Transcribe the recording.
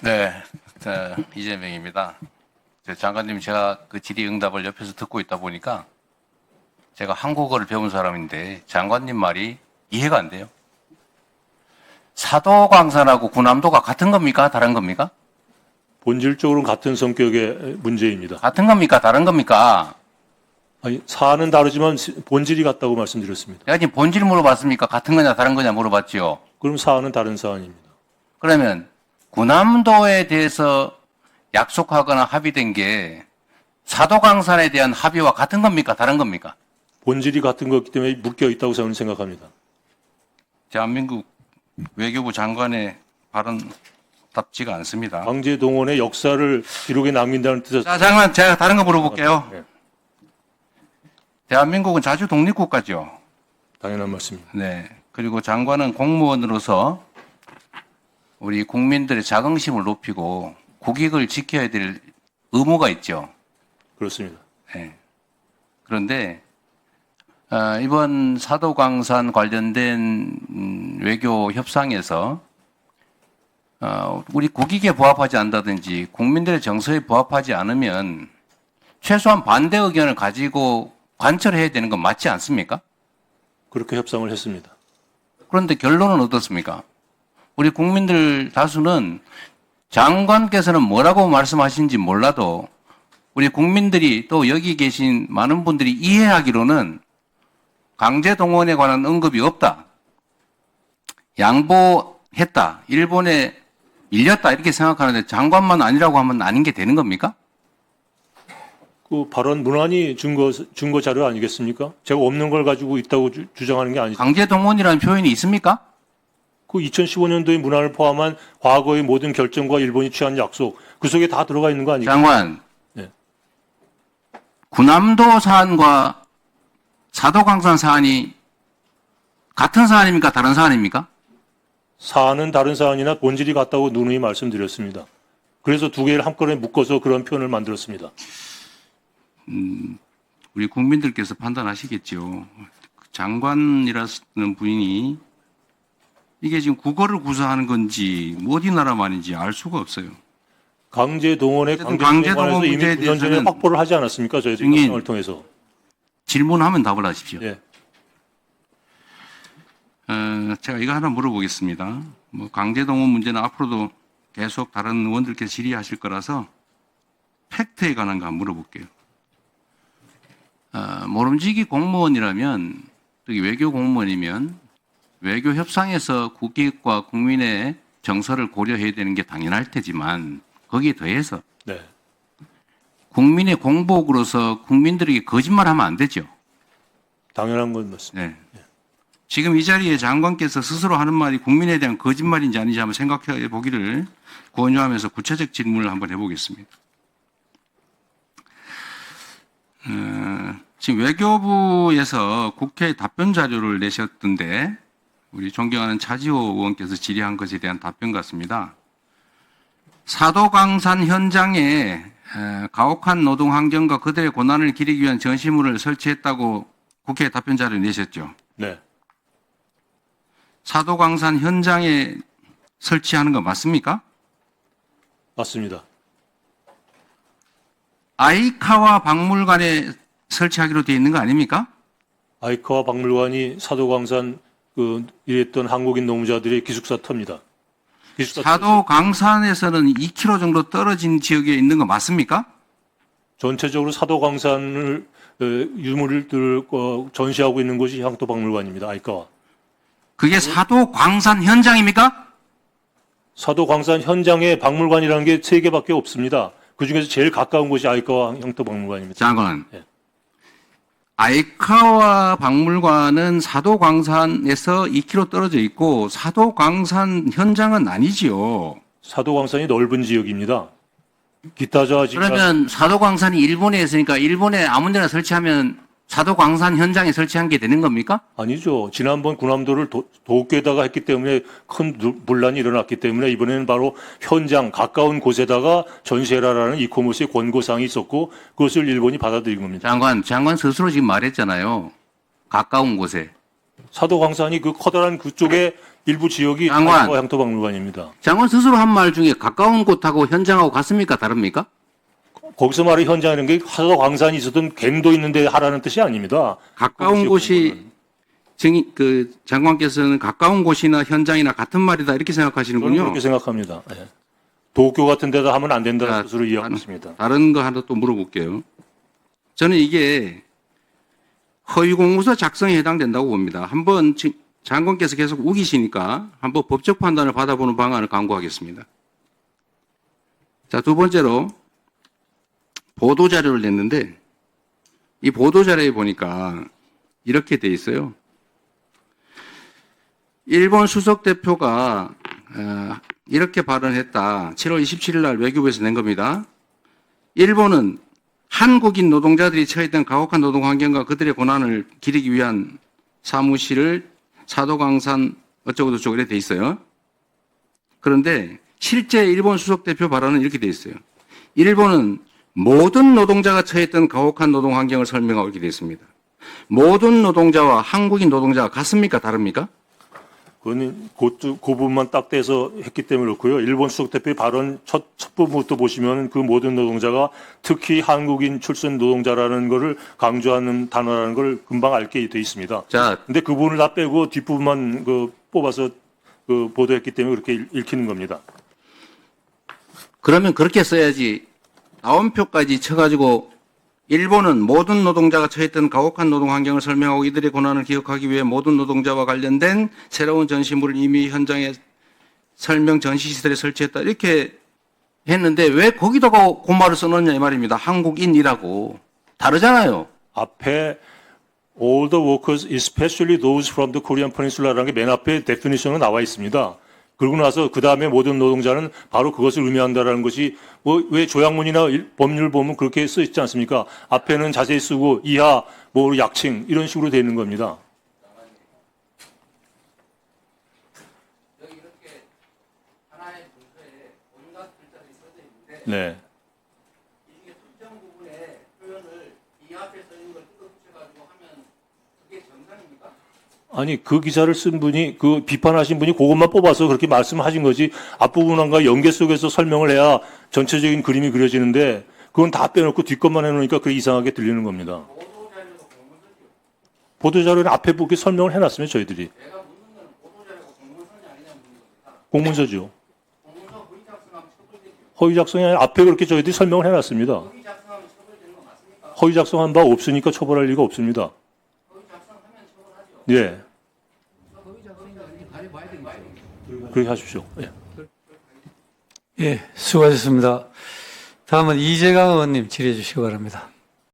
네, 이재명입니다. 장관님, 제가 그 질의응답을 옆에서 듣고 있다 보니까 제가 한국어를 배운 사람인데 장관님 말이 이해가 안 돼요. 사도광산하고 군함도가 같은 겁니까? 다른 겁니까? 본질적으로는 같은 성격의 문제입니다. 같은 겁니까? 다른 겁니까? 아니, 사안은 다르지만 본질이 같다고 말씀드렸습니다. 내가 지금 본질 물어봤습니까? 같은 거냐 다른 거냐 물어봤지요. 그럼 사안은 다른 사안입니다. 그러면 군함도에 대해서 약속하거나 합의된 게 사도광산에 대한 합의와 같은 겁니까? 다른 겁니까? 본질이 같은 거기 때문에 묶여 있다고 저는 생각합니다. 대한민국 외교부 장관의 발언답지가 않습니다. 강제 동원의 역사를 기록에 남긴다는 뜻에서 자, 잠깐만, 제가 다른 거 물어볼게요. 네, 대한민국은 자주 독립국가죠. 당연한 말씀입니다. 네. 그리고 장관은 공무원으로서 우리 국민들의 자긍심을 높이고 국익을 지켜야 될 의무가 있죠. 그렇습니다. 네. 그런데 이번 사도광산 관련된 외교 협상에서 우리 국익에 부합하지 않다든지 국민들의 정서에 부합하지 않으면 최소한 반대 의견을 가지고 관철해야 되는 건 맞지 않습니까? 그렇게 협상을 했습니다. 그런데 결론은 어떻습니까? 우리 국민들 다수는 장관께서는 뭐라고 말씀하신지 몰라도 우리 국민들이 또 여기 계신 많은 분들이 이해하기로는 강제동원에 관한 언급이 없다. 양보했다. 일본에 밀렸다. 이렇게 생각하는데 장관만 아니라고 하면 아닌 게 되는 겁니까? 그 발언 문안이 증거 자료 아니겠습니까? 제가 없는 걸 가지고 있다고 주장하는 게 아니죠. 강제동원이라는 표현이 있습니까? 그 2015년도의 문안을 포함한 과거의 모든 결정과 일본이 취한 약속 그 속에 다 들어가 있는 거 아니겠습니까? 장관, 네. 군함도 사안과 사도광산 사안이 같은 사안입니까? 다른 사안입니까? 사안은 다른 사안이나 본질이 같다고 누누이 말씀드렸습니다. 그래서 두 개를 한꺼번에 묶어서 그런 표현을 만들었습니다. 우리 국민들께서 판단하시겠죠. 장관이라는 분이 이게 지금 국어를 구사하는 건지 어디 나라 말인지 알 수가 없어요. 강제 동원에 어쨌든 강제 강제동원 동원에서 이미 문제에 9년 전에 대해서는 확보를 하지 않았습니까? 저희들이 증인. 협상을 통해서. 질문하면 답을 하십시오. 예. 제가 이거 하나 물어보겠습니다. 뭐 강제동원 문제는 앞으로도 계속 다른 의원들께서 질의하실 거라서 팩트에 관한 거 한번 물어볼게요. 모름지기 공무원이라면, 특히 외교 공무원이면 외교 협상에서 국익과 국민의 정서를 고려해야 되는 게 당연할 테지만 거기에 더해서 네. 국민의 공복으로서 국민들에게 거짓말하면 안 되죠. 당연한 건 맞습니다. 네. 지금 이 자리에 장관께서 스스로 하는 말이 국민에 대한 거짓말인지 아닌지 한번 생각해 보기를 권유하면서 구체적 질문을 한번 해보겠습니다. 지금 외교부에서 국회에 답변 자료를 내셨던데 우리 존경하는 차지호 의원께서 질의한 것에 대한 답변 같습니다. 사도광산 현장에 가혹한 노동 환경과 그들의 고난을 기리기 위한 전시물을 설치했다고 국회에 답변 자료 내셨죠. 네. 사도광산 현장에 설치하는 거 맞습니까? 맞습니다. 아이카와 박물관에 설치하기로 되어 있는 거 아닙니까? 아이카와 박물관이 사도광산 일했던 한국인 노무자들의 기숙사 터입니다. 기숙사 사도광산에서는 2km 정도 떨어진 지역에 있는 거 맞습니까? 전체적으로 사도광산을 유물을 전시하고 있는 곳이 향토박물관입니다. 아이카와. 그게 사도광산 현장입니까? 사도광산 현장에 박물관이라는 게 3개밖에 없습니다. 그중에서 제일 가까운 곳이 아이카와 향토박물관입니다. 장관, 예. 아이카와 박물관은 사도광산에서 2km 떨어져 있고 사도광산 현장은 아니지요. 사도광산이 넓은 지역입니다. 기타자 지금 그러면 사도광산이 일본에 있으니까 일본에 아무 데나 설치하면 사도광산 현장에 설치한 게 되는 겁니까? 아니죠. 지난번 군함도를 도쿄에다가 했기 때문에 큰 분란이 일어났기 때문에 이번에는 바로 현장 가까운 곳에다가 전시해라라는 이코모스의 권고사항이 있었고 그것을 일본이 받아들인 겁니다. 장관 스스로 지금 말했잖아요. 가까운 곳에. 사도광산이 그 커다란 그쪽에 일부 지역이 장관. 향토박물관입니다. 장관 스스로 한 말 중에 가까운 곳하고 현장하고 같습니까? 다릅니까? 거기서 말하는 현장이라는 게 화가 광산이 있었던 갱도 있는데 하라는 뜻이 아닙니다. 가까운 곳이 장관께서는 가까운 곳이나 현장이나 같은 말이다 이렇게 저는 생각하시는군요. 그렇게 생각합니다. 예. 도쿄 같은 데다 하면 안 된다는 자, 뜻으로 이해하고 있습니다. 다른 거 하나 또 물어볼게요. 저는 이게 허위 공문서 작성에 해당된다고 봅니다. 한번 장관께서 계속 우기시니까 한번 법적 판단을 받아보는 방안을 강구하겠습니다. 자, 두 번째로 보도자료를 냈는데 이 보도자료에 보니까 이렇게 돼 있어요. 일본 수석 대표가 이렇게 발언했다. 7월 27일 날 외교부에서 낸 겁니다. 일본은 한국인 노동자들이 처했던 가혹한 노동 환경과 그들의 고난을 기리기 위한 사무실을 사도강산 어쩌고 저쩌고 이렇게 돼 있어요. 그런데 실제 일본 수석 대표 발언은 이렇게 돼 있어요. 일본은 모든 노동자가 처했던 가혹한 노동 환경을 설명하고 이렇게 돼 있습니다. 모든 노동자와 한국인 노동자가 같습니까? 다릅니까? 그건 그 부분만 딱 떼서 했기 때문에 그렇고요. 일본 수석 대표의 발언 첫 부분부터 보시면 그 모든 노동자가 특히 한국인 출신 노동자라는 것을 강조하는 단어라는 걸 금방 알게 돼 있습니다. 자, 근데 그 부분을 다 빼고 뒷부분만 뽑아서 보도했기 때문에 그렇게 읽히는 겁니다. 그러면 그렇게 써야지 다운표까지 쳐가지고 일본은 모든 노동자가 처했던 가혹한 노동 환경을 설명하고 이들의 고난을 기억하기 위해 모든 노동자와 관련된 새로운 전시물을 이미 현장에 설명 전시시설에 설치했다 이렇게 했는데 왜 거기다가 그 말을 써놓냐 이 말입니다. 한국인이라고 다르잖아요. 앞에 all the workers, especially those from the Korean Peninsula라는 게 맨 앞에 데피니션으로 나와 있습니다. 그러고 나서 그 다음에 모든 노동자는 바로 그것을 의미한다라는 것이 왜 조약문이나 법률 보면 그렇게 써 있지 않습니까? 앞에는 자세히 쓰고 이하 약칭 이런 식으로 되어 있는 겁니다. 여기 이렇게 하나의 문서에 온갖 글자들이 써져 있는데 네. 이 중에 특정 부분에 표현을 이 앞에 써 있는 걸 뜯어 붙여가지고 하면 그게 정상입니까? 아니 그 기사를 쓴 분이 그 비판하신 분이 그것만 뽑아서 그렇게 말씀하신 거지 앞부분과 연계 속에서 설명을 해야 전체적인 그림이 그려지는데 그건 다 빼놓고 뒷것만 해놓으니까 그게 이상하게 들리는 겁니다. 보도자료도 공문서지요. 보도자료는 앞에 그렇게 설명을 해놨으면 저희들이 내가 묻는 건 보도자료가 공문서냐 아니냐 묻는 겁니다. 공문서죠. 공문서 허위 작성하면 처벌되죠. 허위 작성이 아니라 앞에 그렇게 저희들이 설명을 해놨습니다. 허위 작성하면 처벌되는 거 맞습니까? 허위 작성한 바 없으니까 처벌할 리가 없습니다. 허위 작성하면 처벌하죠. 예, 허위 작성이 가려봐야 되는 거예요. 그렇게 하십시오. 예. 예, 수고하셨습니다. 다음은 이재강 의원님 질의해 주시기 바랍니다.